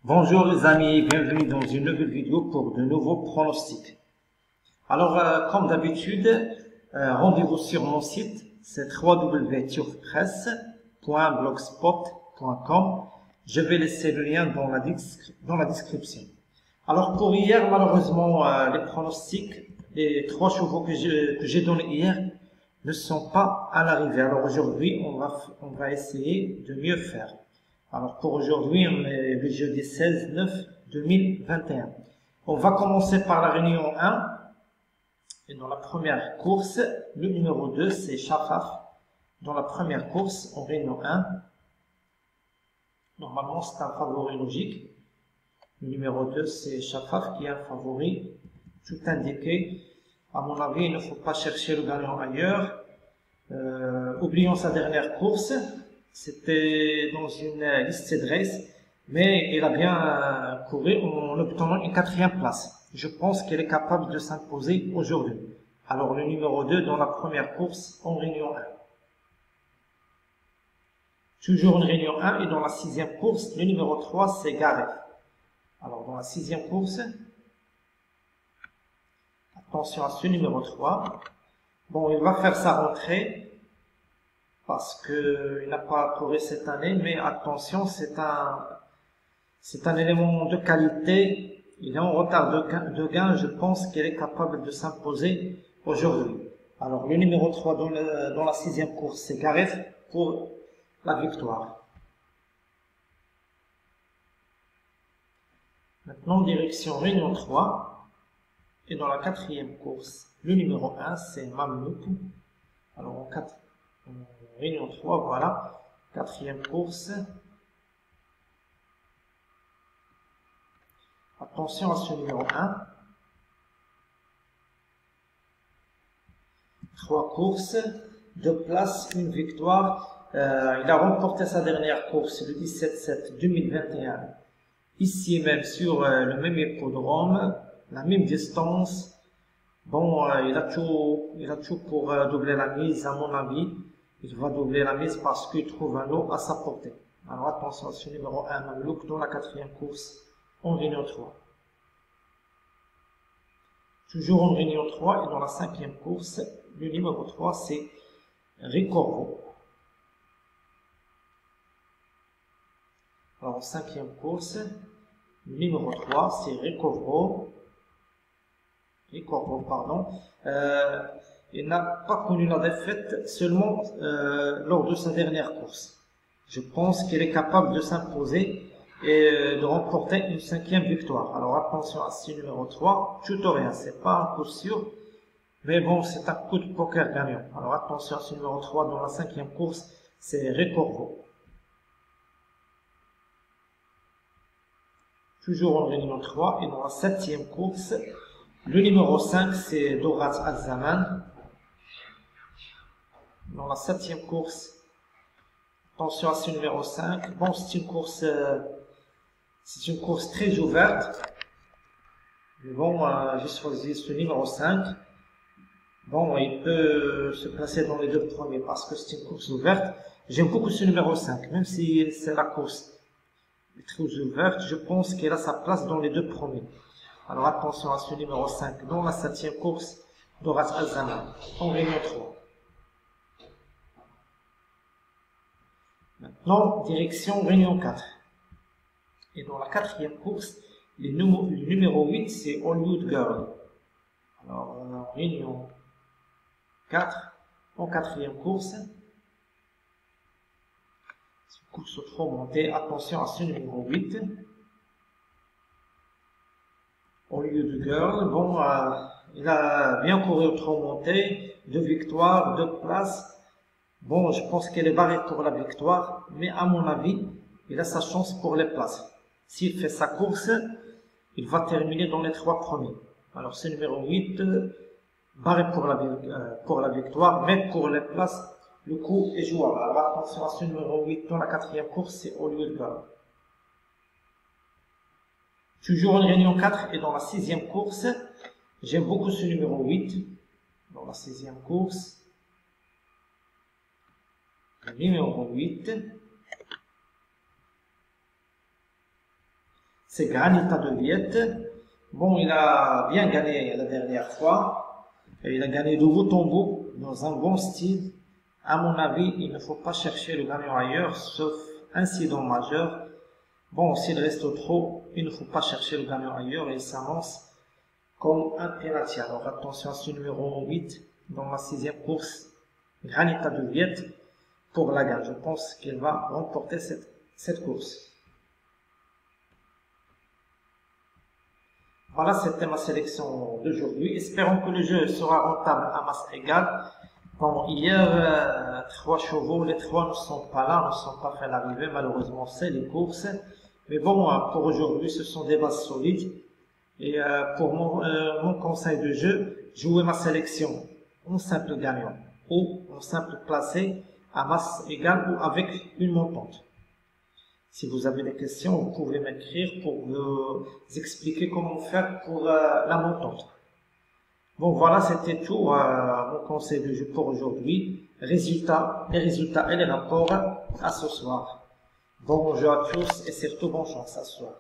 Bonjour les amis, bienvenue dans une nouvelle vidéo pour de nouveaux pronostics. Alors, comme d'habitude, rendez-vous sur mon site, c'est www.turfpresse.blogspot.com. Je vais laisser le lien dans la description. Alors pour hier, malheureusement, les pronostics, les 3 chevaux que j'ai donnés hier ne sont pas à l'arrivée. Alors aujourd'hui, on va essayer de mieux faire. Alors pour aujourd'hui, on est le jeudi 16/9/2021. On va commencer par la réunion 1. Et dans la première course, le numéro 2, c'est Shafaf. Dans la première course, en réunion 1, normalement c'est un favori logique. Le numéro 2, c'est Shafaf qui est un favori tout indiqué. À mon avis, il ne faut pas chercher le gagnant ailleurs. Oublions sa dernière course. C'était dans une liste de race, mais il a bien couru en obtenant une 4e place. Je pense qu'elle est capable de s'imposer aujourd'hui. Alors le numéro 2 dans la première course en réunion 1. Toujours en réunion 1 et dans la 6e course, le numéro 3 c'est Gareth. Alors dans la 6e course, attention à ce numéro 3. Bon, il va faire sa rentrée parce qu'il n'a pas couru cette année, mais attention, c'est un élément de qualité. Il est en retard de gain, je pense qu'il est capable de s'imposer aujourd'hui. Alors le numéro 3 dans la 6e course, c'est Gareth pour la victoire. Maintenant, direction réunion 3. Et dans la 4e course, le numéro 1, c'est Mamlouk. Alors en réunion 3, voilà. 4e course. Attention à ce numéro 1. 3 courses, 2 places, 1 victoire. Il a remporté sa dernière course le 17/7/2021. Ici même sur le même hippodrome, la même distance. Bon, il a tout pour doubler la mise, à mon avis. Il va doubler la mise parce qu'il trouve un lot à sa portée. Alors attention à ce numéro 1, Mamlouk, dans la 4e course en réunion 3. Toujours en réunion 3 et dans la 5e course, le numéro 3 c'est Ricorvo. Alors en 5e course, le numéro 3 c'est Ricorvo, pardon. Il n'a pas connu la défaite seulement lors de sa dernière course. Je pense qu'il est capable de s'imposer et de remporter une 5e victoire. Alors attention à ce numéro 3, tout ou rien, c'est pas un coup sûr, mais bon, c'est un coup de poker gagnant. Alors attention à ce numéro 3 dans la 5e course, c'est Ricorvo. Toujours en réunion 3 et dans la 7e course, le numéro 5 c'est Dorat Al-Zaman. Dans la 7e course, attention à ce numéro 5. Bon, c'est une course très ouverte. Mais bon, j'ai choisi ce numéro 5. Bon, il peut se placer dans les 2 premiers parce que c'est une course ouverte. J'aime beaucoup ce numéro 5, même si c'est la course très ouverte. Je pense qu'il a sa place dans les 2 premiers. Alors attention à ce numéro 5 dans la 7e course, Dorat Al-Zaman, en réunion 3. Maintenant, direction réunion 4. Et dans la 4e course, le numéro 8, c'est Hollywood Girl. Alors, réunion 4, en 4e course. C'est une course trop montée. Attention à ce numéro 8. Hollywood Girl. Bon, il a bien couru au trop monté. 2 victoires, 2 places. Bon, je pense qu'elle est barrée pour la victoire, mais à mon avis, il a sa chance pour les places. S'il fait sa course, il va terminer dans les 3 premiers. Alors, c'est numéro 8, barré pour la victoire, mais pour les places, le coup est jouable. Alors, attention à ce numéro 8 dans la 4e course, c'est Hollywood Girl. Toujours en réunion 4 et dans la 6e course, j'aime beaucoup ce numéro 8. Dans la 6e course, le numéro 8, c'est Granita de Viette. Bon, il a bien gagné la dernière fois. Et il a gagné de bout en bout, dans un bon style. À mon avis, il ne faut pas chercher le gagnant ailleurs, sauf incident majeur. Bon, s'il reste trop, il ne faut pas chercher le gagnant ailleurs et il s'annonce comme un penalty. Alors attention à ce numéro 8 dans la 6e course, Granita de Viette, pour la gagne. Je pense qu'il va remporter cette course. Voilà, c'était ma sélection d'aujourd'hui. Espérons que le jeu sera rentable à masse égale. Bon, hier, 3 chevaux, les 3 ne sont pas là, ne sont pas fait l'arrivée, malheureusement, c'est les courses. Mais bon, pour aujourd'hui, ce sont des bases solides. Et pour mon conseil de jeu, jouez ma sélection en simple gagnant ou en simple placé à masse égale ou avec une montante. Si vous avez des questions, vous pouvez m'écrire pour vous expliquer comment faire pour la montante. Bon, voilà, c'était tout mon conseil de jeu pour aujourd'hui. Les résultats et les rapports à ce soir. Bon jeu à tous et surtout bonne chance à ce soir.